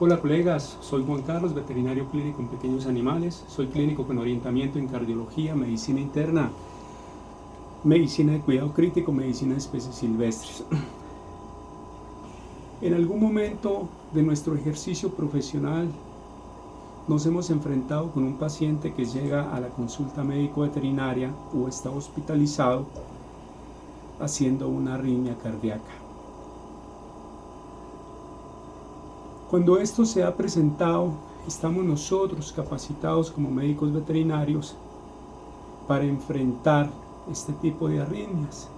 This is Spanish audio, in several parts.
Hola colegas, soy Juan Carlos, veterinario clínico en pequeños animales. Soy clínico con orientamiento en cardiología, medicina interna, medicina de cuidado crítico, medicina de especies silvestres. En algún momento de nuestro ejercicio profesional nos hemos enfrentado con un paciente que llega a la consulta médico-veterinaria o está hospitalizado haciendo una arritmia cardíaca. Cuando esto se ha presentado, estamos nosotros capacitados como médicos veterinarios para enfrentar este tipo de arritmias.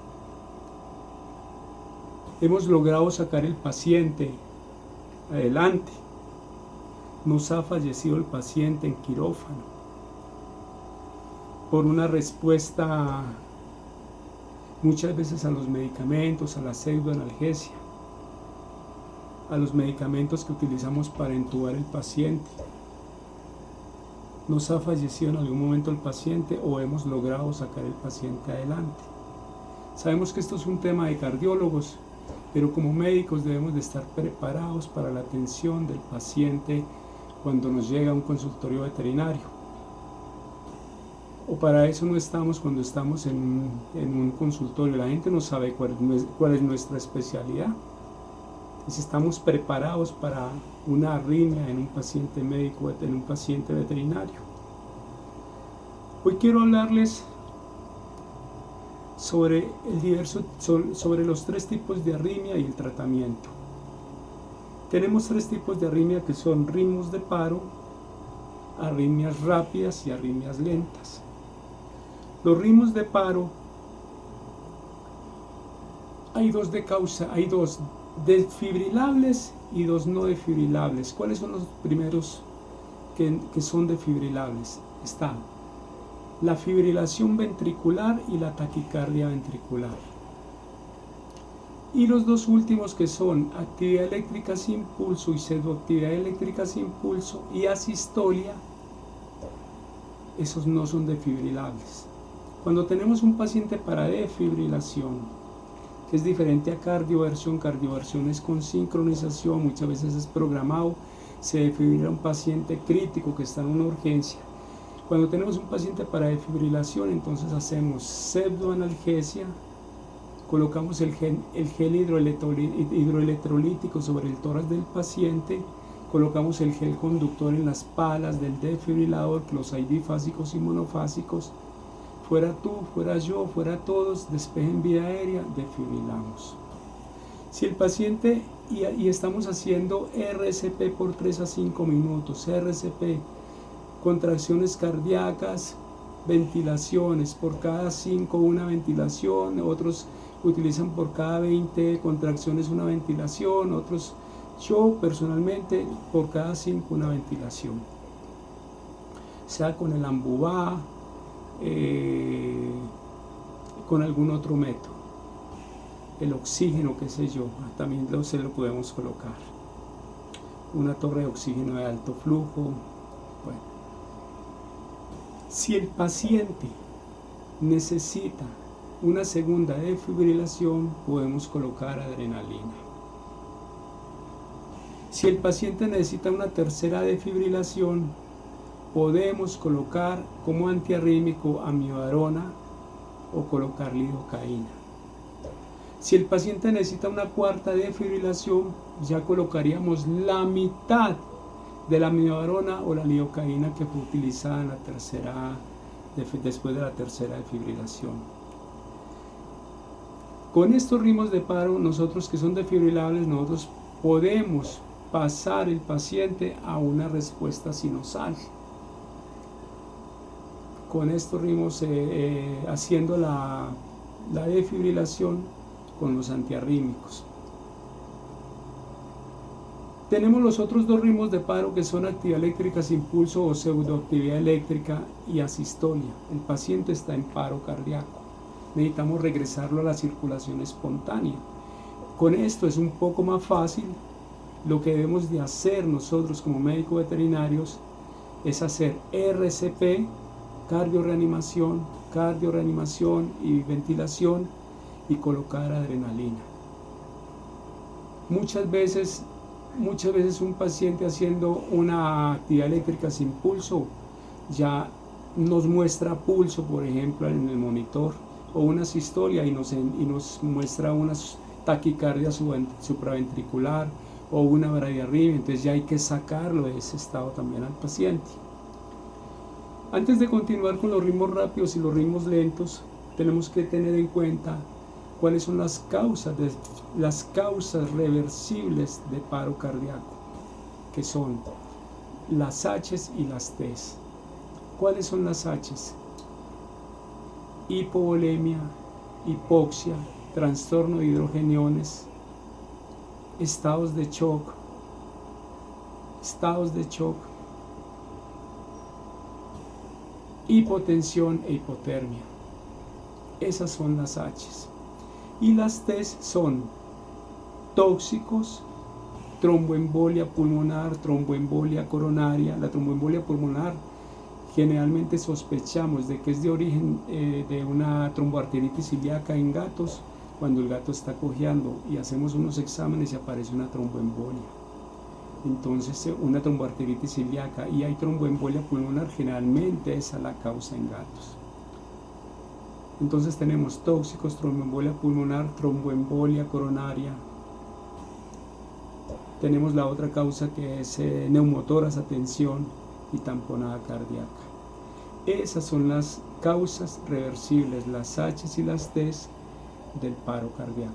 Hemos logrado sacar el paciente adelante. Nos ha fallecido el paciente en quirófano por una respuesta muchas veces a los medicamentos, a la pseudoanalgesia, a los medicamentos que utilizamos para entubar el paciente. Nos ha fallecido en algún momento el paciente o hemos logrado sacar el paciente adelante. Sabemos que esto es un tema de cardiólogos, pero como médicos debemos de estar preparados para la atención del paciente cuando nos llega a un consultorio veterinario. O para eso no estamos cuando estamos en un consultorio. La gente no sabe cuál es nuestra especialidad. Si estamos preparados para una arritmia en un paciente médico, en un paciente veterinario. Hoy quiero hablarles sobre los tres tipos de arritmia y el tratamiento. Tenemos tres tipos de arritmia que son ritmos de paro, arritmias rápidas y arritmias lentas. Los ritmos de paro, hay dos defibrilables y dos no defibrilables. ¿Cuáles son los primeros que son defibrilables? Está la fibrilación ventricular y la taquicardia ventricular. Y los dos últimos, que son actividad eléctrica sin pulso y pseudoactividad eléctrica sin pulso y asistolia, esos no son defibrilables. Cuando tenemos un paciente para defibrilación, que es diferente a cardioversión es con sincronización, muchas veces es programado, se defibrila un paciente crítico que está en una urgencia. Cuando tenemos un paciente para defibrilación, entonces hacemos pseudoanalgesia, colocamos el gel hidroelectrolítico sobre el tórax del paciente, colocamos el gel conductor en las palas del defibrilador, los hay bifásicos y monofásicos. Fuera tú, fuera yo, fuera todos, despejen vía aérea, defibrilamos. Si el paciente, y estamos haciendo RCP por 3 a 5 minutos, RCP, contracciones cardíacas, ventilaciones, por cada 5 una ventilación, otros utilizan por cada 20 contracciones una ventilación, otros, yo personalmente, por cada 5 una ventilación. Sea con el Ambubá, con algún otro método, el oxígeno, qué sé yo, también se lo podemos colocar, una torre de oxígeno de alto flujo. Bueno, si el paciente necesita una segunda defibrilación, podemos colocar adrenalina. Si el paciente necesita una tercera defibrilación, podemos colocar como antiarrítmico amiodarona o colocar lidocaína. Si el paciente necesita una cuarta defibrilación, ya colocaríamos la mitad de la amiodarona o la lidocaína que fue utilizada en después de la tercera defibrilación. Con estos ritmos de paro, nosotros que son defibrilables, nosotros podemos pasar el paciente a una respuesta sinusal. Con estos ritmos, haciendo la defibrilación con los antiarrítmicos. Tenemos los otros dos ritmos de paro, que son actividad eléctrica sin pulso o pseudoactividad eléctrica y asistolia. El paciente está en paro cardíaco. Necesitamos regresarlo a la circulación espontánea. Con esto es un poco más fácil. Lo que debemos de hacer nosotros como médicos veterinarios es hacer RCP, cardioreanimación y ventilación, y colocar adrenalina. Muchas veces muchas veces un paciente haciendo una actividad eléctrica sin pulso ya nos muestra pulso, por ejemplo, en el monitor, o una sistolia y nos muestra una taquicardia supraventricular o una bradiarritmia. Entonces ya hay que sacarlo de ese estado también al paciente. Antes de continuar con los ritmos rápidos y los ritmos lentos, tenemos que tener en cuenta cuáles son las causas reversibles de paro cardíaco, que son las H's y las T's. ¿Cuáles son las H's? Hipovolemia, hipoxia, trastorno de hidrogeniones, estados de shock, hipotensión e hipotermia. Esas son las H's. Y las T's son tóxicos, tromboembolia pulmonar, tromboembolia coronaria. La tromboembolia pulmonar generalmente sospechamos de que es de origen de una tromboarteritis ilíaca en gatos, cuando el gato está cojeando y hacemos unos exámenes y aparece una tromboembolia. Entonces una tromboarteritis ilíaca, y hay tromboembolia pulmonar, generalmente esa es la causa en gatos. Entonces tenemos tóxicos, tromboembolia pulmonar, tromboembolia coronaria. Tenemos la otra causa que es neumotórax, tensión y tamponada cardíaca. Esas son las causas reversibles, las H's y las T's del paro cardíaco,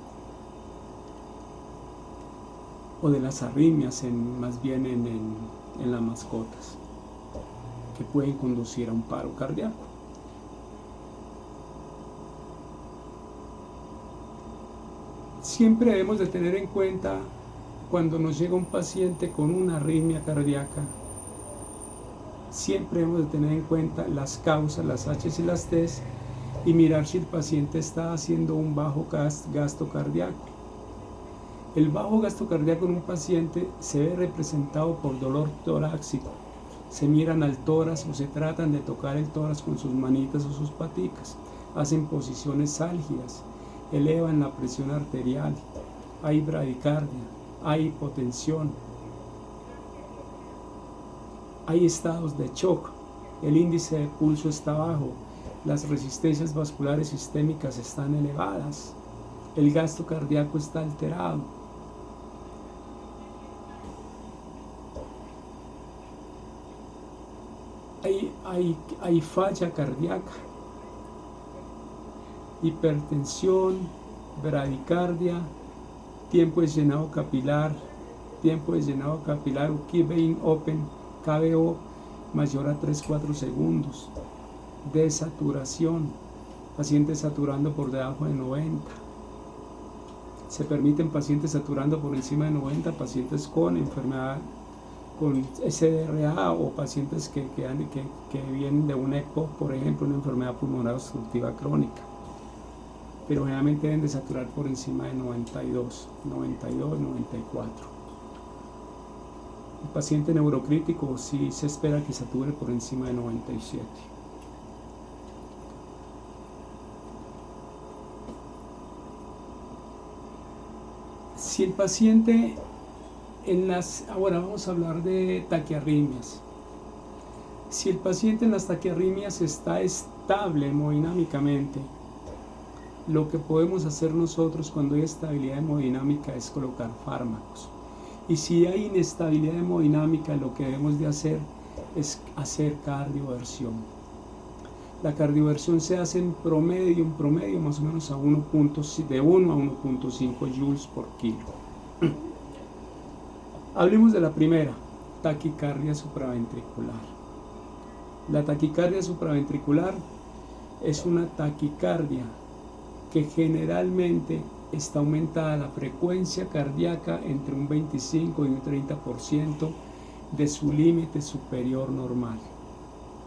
o de las arritmias, más bien en las mascotas, que pueden conducir a un paro cardíaco. Siempre debemos de tener en cuenta, cuando nos llega un paciente con una arritmia cardíaca, siempre debemos de tener en cuenta las causas, las H's y las T's, y mirar si el paciente está haciendo un bajo gasto cardíaco. El bajo gasto cardíaco en un paciente se ve representado por dolor torácico. Se miran al tórax o se tratan de tocar el tórax con sus manitas o sus paticas. Hacen posiciones álgidas, elevan la presión arterial, hay bradicardia, hay hipotensión, hay estados de shock, el índice de pulso está bajo, las resistencias vasculares sistémicas están elevadas, el gasto cardíaco está alterado. Hay falla cardíaca, hipertensión, bradicardia, tiempo de llenado capilar, o key vein open, KVO mayor a 3-4 segundos, desaturación, pacientes saturando por debajo de 90. Se permiten pacientes saturando por encima de 90, pacientes con enfermedad, con SDRA, o pacientes que vienen de una EPOC, por ejemplo, una enfermedad pulmonar obstructiva crónica. Pero generalmente deben de saturar por encima de 92, 94. El paciente neurocrítico sí se espera que sature por encima de 97. Si el paciente ahora vamos a hablar de taquiarritmias. Si el paciente en las taquiarritmias está estable hemodinámicamente, lo que podemos hacer nosotros cuando hay estabilidad hemodinámica es colocar fármacos. Y si hay inestabilidad hemodinámica, lo que debemos de hacer es hacer cardioversión. La cardioversión se hace en promedio más o menos de 1 a 1.5 joules por kilo. Hablemos de la primera, taquicardia supraventricular. La taquicardia supraventricular es una taquicardia que generalmente está aumentada la frecuencia cardíaca entre un 25 y un 30% de su límite superior normal.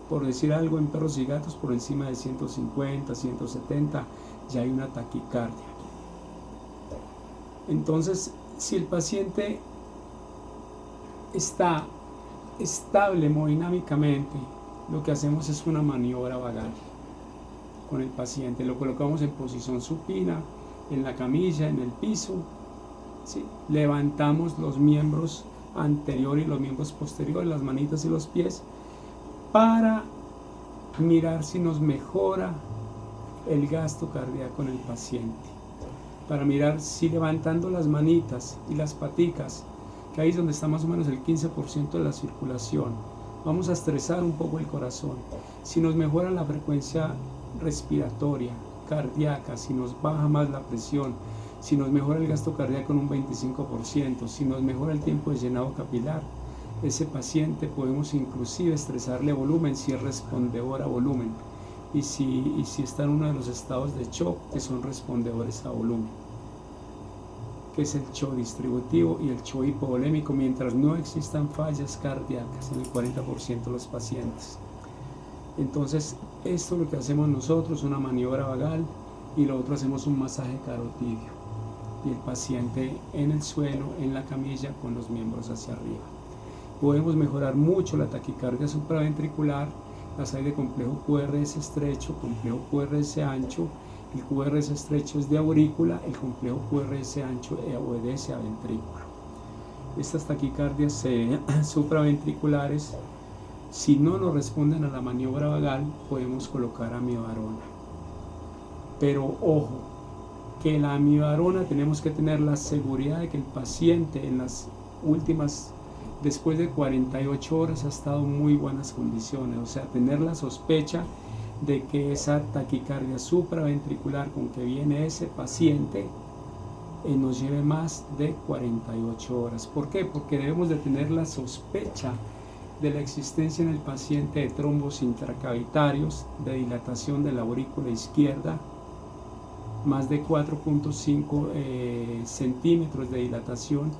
Por decir algo, en perros y gatos por encima de 150, 170 ya hay una taquicardia. Entonces, si el paciente está estable hemodinámicamente, lo que hacemos es una maniobra vagal con el paciente. Lo colocamos en posición supina, en la camilla, en el piso, ¿sí? Levantamos los miembros anteriores y los miembros posteriores, las manitas y los pies, para mirar si nos mejora el gasto cardíaco en el paciente, para mirar si levantando las manitas y las paticas, que ahí es donde está más o menos el 15% de la circulación, vamos a estresar un poco el corazón, si nos mejora la frecuencia respiratoria, cardíaca, si nos baja más la presión, si nos mejora el gasto cardíaco en un 25%, si nos mejora el tiempo de llenado capilar, ese paciente podemos inclusive estresarle volumen si es respondedor a volumen, y si está en uno de los estados de shock que son respondedores a volumen, que es el shock distributivo y el shock hipovolémico, mientras no existan fallas cardíacas en el 40% de los pacientes. Entonces esto es lo que hacemos nosotros, una maniobra vagal, y lo otro hacemos un masaje carotidio, y el paciente en el suelo, en la camilla, con los miembros hacia arriba. Podemos mejorar mucho la taquicardia supraventricular. Las hay de complejo QRS estrecho, complejo QRS ancho. El QRS estrecho es de aurícula, el complejo QRS ancho obedece a ventrículo. Estas taquicardias supraventriculares, si no nos responden a la maniobra vagal, podemos colocar amiodarona. Pero ojo, que la amiodarona tenemos que tener la seguridad de que el paciente en las últimas, después de 48 horas, ha estado en muy buenas condiciones, o sea, tener la sospecha de que esa taquicardia supraventricular con que viene ese paciente nos lleve más de 48 horas. ¿Por qué? Porque debemos de tener la sospecha de la existencia en el paciente de trombos intracavitarios, de dilatación de la aurícula izquierda, más de 4.5 centímetros de dilatación,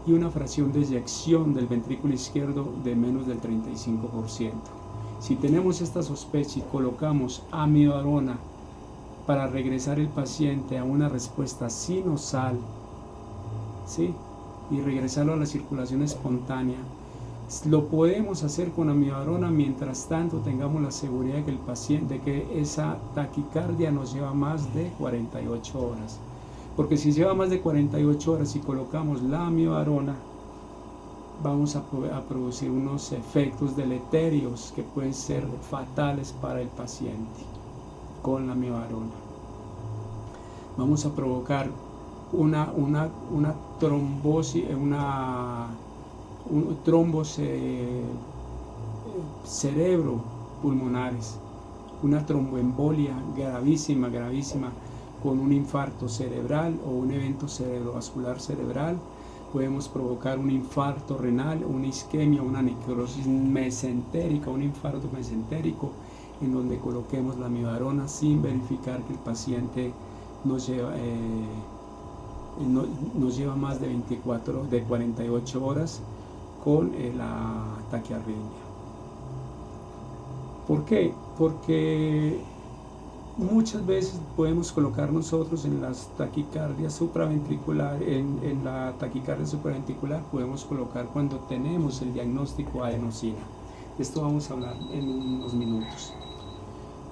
y una fracción de eyección del ventrículo izquierdo de menos del 35%. Si tenemos esta sospecha y colocamos amiodarona para regresar el paciente a una respuesta sinusal, ¿sí?, y regresarlo a la circulación espontánea, lo podemos hacer con amiodarona. Mientras tanto tengamos la seguridad de que el paciente, de que esa taquicardia nos lleva más de 48 horas. Porque si lleva más de 48 horas y colocamos la amiodarona, vamos a producir unos efectos deleterios que pueden ser fatales para el paciente con la amiodarona. Vamos a provocar una trombosis, trombos cerebropulmonares, una tromboembolia gravísima, con un infarto cerebral o un evento cerebrovascular cerebral. Podemos provocar un infarto renal, una isquemia, una necrosis mesentérica, un infarto mesentérico, en donde coloquemos la amiodarona sin verificar que el paciente nos lleva más de 48 horas con la taquiarritmia. ¿Por qué? Porque muchas veces podemos colocar nosotros en las taquicardias supraventricular, en la taquicardia supraventricular podemos colocar cuando tenemos el diagnóstico adenosina. De esto vamos a hablar en unos minutos.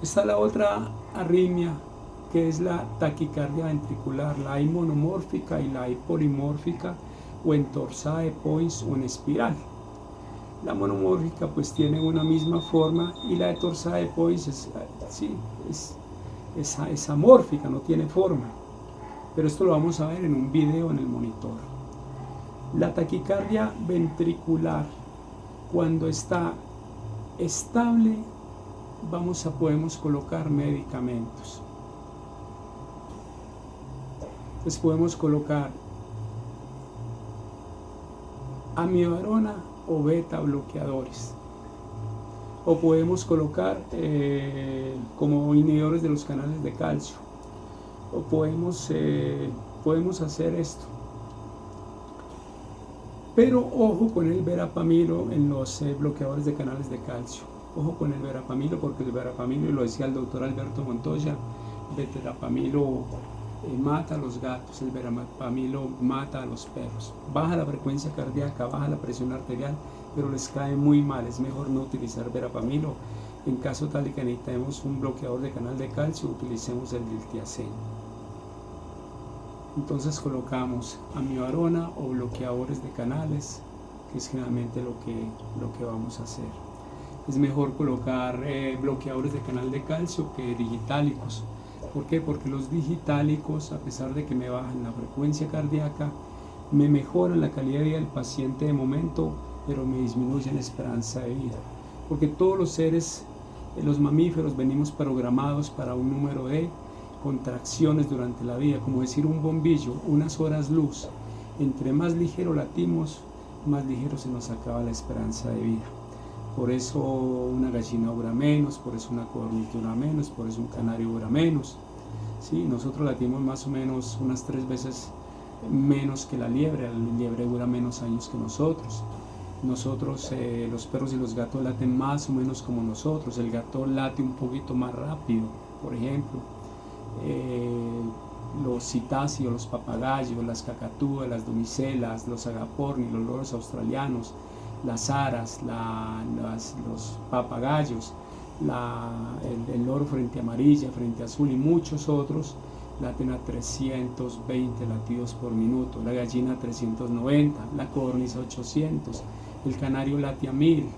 Está la otra arritmia, que es la taquicardia ventricular. La hay monomórfica y la hay polimórfica, o en torsada de Points o en espiral. La monomórfica pues tiene una misma forma, y la de torsada de Points es amórfica, no tiene forma. Pero esto lo vamos a ver en un video en el monitor. La taquicardia ventricular, cuando está estable, podemos colocar medicamentos. Entonces podemos colocar amiodarona o beta bloqueadores, o podemos colocar como inhibidores de los canales de calcio, o podemos hacer esto. Pero ojo con el verapamilo en los bloqueadores de canales de calcio. Ojo con el verapamilo, porque el verapamilo, y lo decía el doctor Alberto Montoya, el verapamilo mata a los gatos, el verapamilo mata a los perros. Baja la frecuencia cardíaca, baja la presión arterial, pero les cae muy mal. Es mejor no utilizar verapamilo. En caso tal de que necesitemos un bloqueador de canal de calcio, utilicemos el diltiazem. Entonces colocamos amiodarona o bloqueadores de canales, que es generalmente lo que vamos a hacer. Es mejor colocar bloqueadores de canal de calcio que digitálicos. ¿Por qué? Porque los digitálicos, a pesar de que me bajan la frecuencia cardíaca, me mejoran la calidad de vida del paciente de momento, pero me disminuyen la esperanza de vida. Porque todos los seres, los mamíferos, venimos programados para un número de contracciones durante la vida, como decir un bombillo, unas horas luz. Entre más ligero latimos, más ligero se nos acaba la esperanza de vida. Por eso una gallina dura menos, por eso una codorniz dura menos, por eso un canario dura menos. ¿Sí? Nosotros latimos más o menos unas 3 veces menos que la liebre dura menos años que nosotros. Nosotros, los perros y los gatos laten más o menos como nosotros. El gato late un poquito más rápido, por ejemplo. Los citáceos, los papagayos, las cacatúas, las damiselas, los agapornis, los loros australianos, las aras, los papagayos, el loro frente amarilla, frente azul y muchos otros laten a 320 latidos por minuto, la gallina a 390, la codorniz a 800, el canario late a 1000,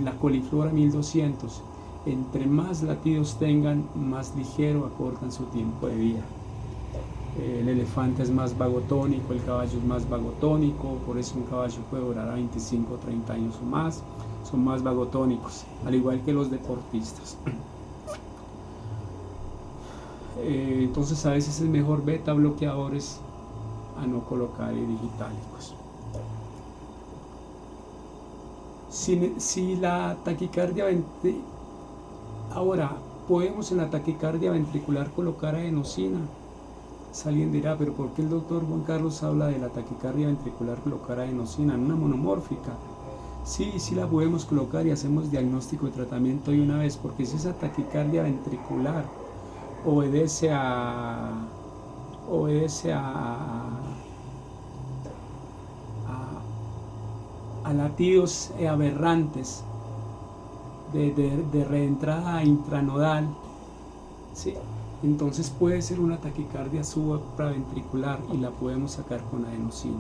la coliflor a 1200. Entre más latidos tengan, más ligero acortan su tiempo de vida. El elefante es más vagotónico, el caballo es más vagotónico, por eso un caballo puede durar a 25 o 30 años o más, son más vagotónicos, al igual que los deportistas. Entonces a veces es mejor beta bloqueadores a no colocar digitálicos. Si la taquicardia ahora podemos en la taquicardia ventricular colocar adenosina. Alguien dirá, pero ¿por qué el doctor Juan Carlos habla de la taquicardia ventricular colocar adenosina en una monomórfica? Sí, sí la podemos colocar y hacemos diagnóstico y tratamiento de una vez, porque si esa taquicardia ventricular obedece a latidos aberrantes de reentrada intranodal, ¿sí? Entonces puede ser una taquicardia supraventricular y la podemos sacar con adenosina.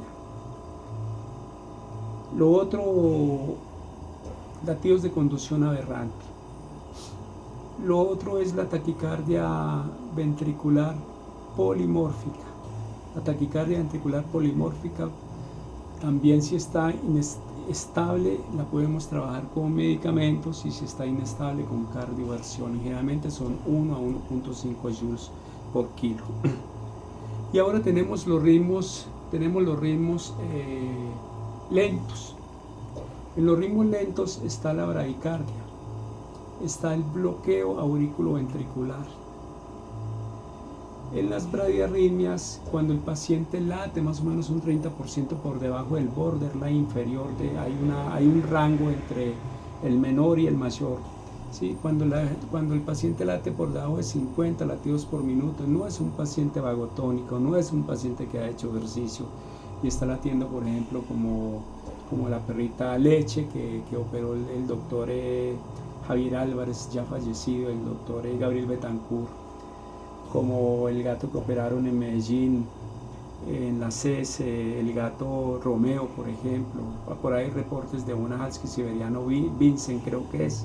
Lo otro, latidos de conducción aberrante. Lo otro es la taquicardia ventricular polimórfica. La taquicardia ventricular polimórfica también, si está estable, la podemos trabajar con medicamentos, y si está inestable con cardioversión, y generalmente son 1 a 1.5 joules por kilo. Y ahora tenemos los ritmos lentos. En los ritmos lentos está la bradicardia, está el bloqueo auriculoventricular. En las bradiarritmias, cuando el paciente late más o menos un 30% por debajo del borderline inferior, hay un rango entre el menor y el mayor. ¿Sí? Cuando el paciente late por debajo de 50 latidos por minuto, no es un paciente vagotónico, no es un paciente que ha hecho ejercicio y está latiendo, por ejemplo, como la perrita Leche que operó el doctor Javier Álvarez, ya fallecido, el doctor Gabriel Betancourt, como el gato que operaron en Medellín, en la CES, el gato Romeo, por ejemplo. Por ahí hay reportes de un husky siberiano, Vincent creo que es,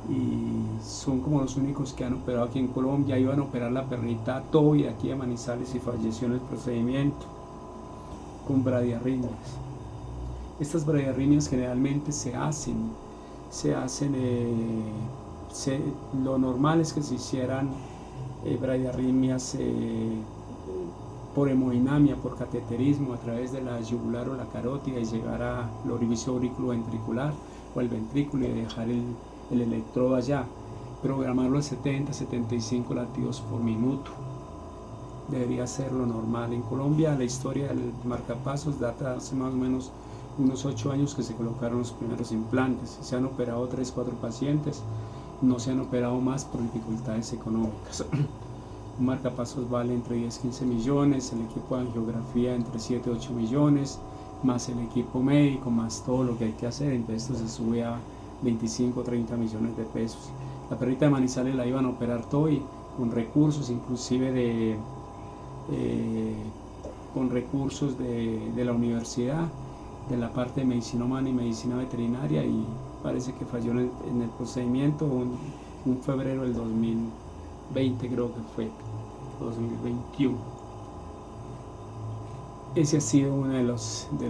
y son como los únicos que han operado aquí en Colombia. Iban a operar la perrita Toby aquí de Manizales y falleció en el procedimiento con bradiarritmias. Estas bradiarritmias generalmente lo normal es que se hicieran bradiarritmias por hemodinamia, por cateterismo a través de la yugular o la carótida, y llegar al orificio auriculoventricular o al ventrículo y dejar el electrodo allá, programarlo a 70-75 latidos por minuto. Debería ser lo normal. En Colombia la historia del marcapasos data hace más o menos unos 8 años que se colocaron los primeros implantes. Se han operado 3-4 pacientes, no se han operado más por dificultades económicas. Un marcapasos vale entre 10-15 millones, el equipo de angiografía entre 7-8 millones, más el equipo médico, más todo lo que hay que hacer, entonces esto se sube a 25-30 millones de pesos. La perrita de Manizales la iban a operar todo y con recursos inclusive con recursos de la universidad, de la parte de medicina humana y medicina veterinaria, y parece que falló en el procedimiento un febrero del 2020, creo que fue 2021. Ese ha sido uno de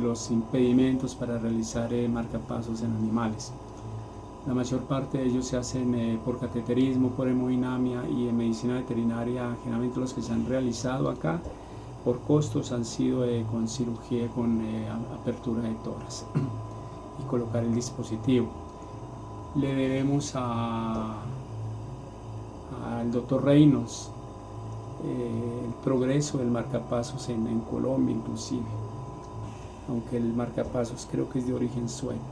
los impedimentos para realizar marcapasos en animales. La mayor parte de ellos se hacen por cateterismo, por hemodinamia, y en medicina veterinaria generalmente los que se han realizado acá por costos han sido con cirugía, con apertura de tórax y colocar el dispositivo. Le debemos al doctor Reynolds el progreso del marcapasos en Colombia inclusive, aunque el marcapasos creo que es de origen sueco.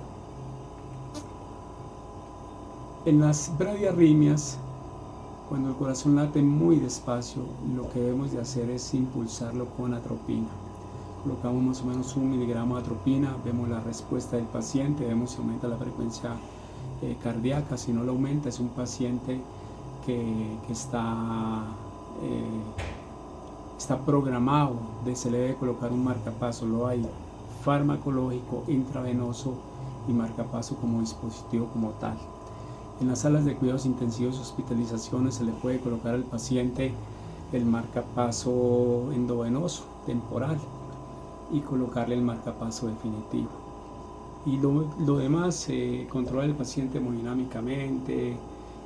En las bradiarritmias, cuando el corazón late muy despacio, lo que debemos de hacer es impulsarlo con atropina. Colocamos más o menos 1 miligramo de atropina, vemos la respuesta del paciente, vemos si aumenta la frecuencia cardíaca. Si no la aumenta, es un paciente que está programado se le debe colocar un marcapaso. Lo hay farmacológico, intravenoso y marcapaso como dispositivo como tal. En las salas de cuidados intensivos, hospitalizaciones, se le puede colocar al paciente el marcapaso endovenoso temporal y colocarle el marcapaso definitivo. Y lo demás, controlar el paciente hemodinámicamente,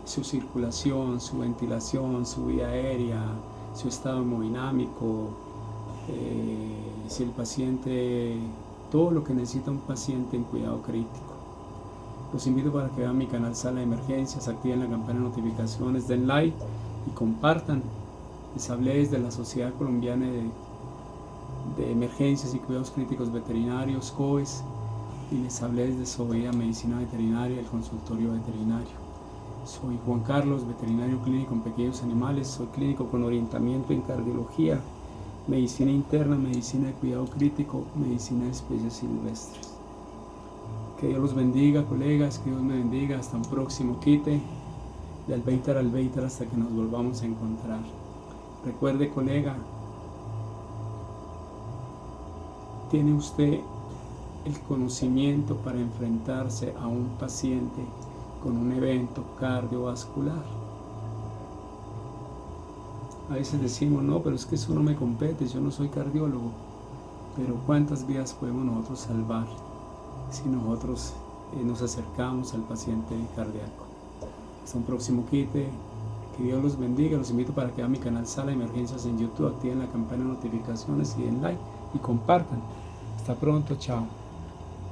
su circulación, su ventilación, su vía aérea, su estado hemodinámico, si el paciente, todo lo que necesita un paciente en cuidado crítico. Los invito para que vean mi canal Sala de Emergencias, activen la campana de notificaciones, den like y compartan. Les hablé desde la Sociedad Colombiana de Emergencias y Cuidados Críticos Veterinarios, COES, y les hablé desde Sovea Medicina Veterinaria, el consultorio veterinario. Soy Juan Carlos, veterinario clínico en pequeños animales. Soy clínico con orientamiento en cardiología, medicina interna, medicina de cuidado crítico, medicina de especies silvestres. Que Dios los bendiga, colegas, que Dios me bendiga. Hasta un próximo quite, de albeitar a albeitar, hasta que nos volvamos a encontrar. Recuerde, colega, tiene usted el conocimiento para enfrentarse a un paciente con un evento cardiovascular. A veces decimos, no, pero es que eso no me compete, yo no soy cardiólogo. Pero ¿cuántas vidas podemos nosotros salvar si nosotros nos acercamos al paciente cardíaco? Hasta un próximo quite, que Dios los bendiga. Los invito para que vean mi canal Sala de Emergencias en YouTube, activen la campana de notificaciones y den like y compartan. Hasta pronto, chao.